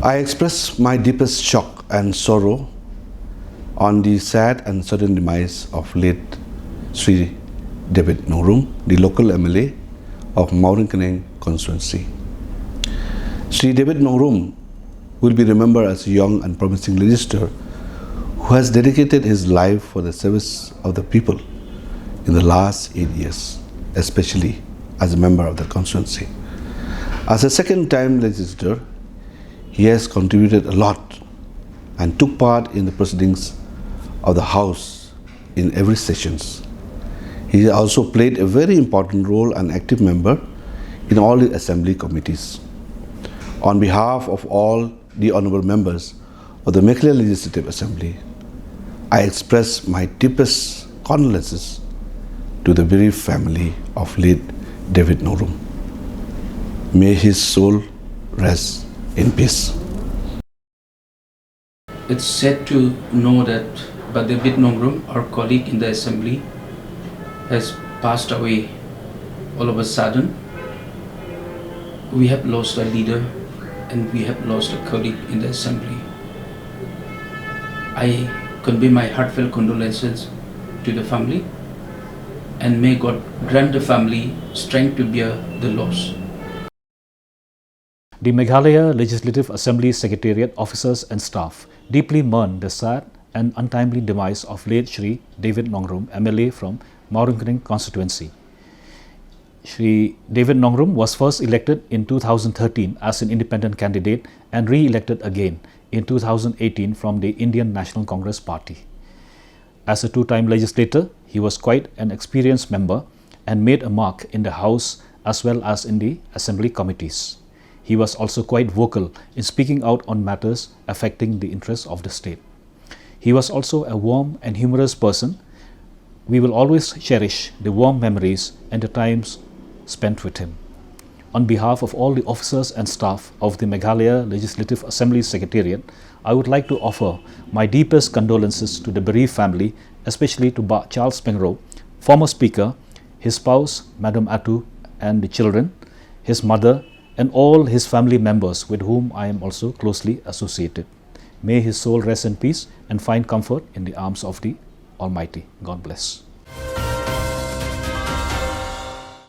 I express my deepest shock and sorrow on the sad and sudden demise of late Sri David Nongrum, the local MLA of Maurangkaneng constituency. Sri David Nongrum will be remembered as a young and promising legislator who has dedicated his life for the service of the people in the last 8 years, especially as a member of the constituency. As a second-time legislator, he has contributed a lot and took part in the proceedings of the House in every sessions. He also played a very important role and active member in all the assembly committees. On behalf of all the honorable members of the Meghalaya Legislative Assembly, I express my deepest condolences to the bereaved family of late David Nongrum. May his soul rest in peace. It's sad to know that David Nongrum, our colleague in the assembly, has passed away all of a sudden. We have lost a leader and we have lost a colleague in the assembly. I convey my heartfelt condolences to the family, and may God grant the family strength to bear the loss. The Meghalaya Legislative Assembly Secretariat officers and staff deeply mourn the sad and untimely demise of late Shri David Nongrum, MLA from Maurangkaneng constituency. Shri David Nongrum was first elected in 2013 as an independent candidate and re-elected again in 2018 from the Indian National Congress Party. As a two-time legislator, he was quite an experienced member and made a mark in the House as well as in the Assembly committees. He was also quite vocal in speaking out on matters affecting the interests of the state. He was also a warm and humorous person. We will always cherish the warm memories and the times spent with him. On behalf of all the officers and staff of the Meghalaya Legislative Assembly Secretariat, I would like to offer my deepest condolences to the bereaved family, especially to Charles Pengro, former Speaker, his spouse, Madam Atu, and the children, his mother, and all his family members with whom I am also closely associated. May his soul rest in peace and find comfort in the arms of the Almighty. God bless.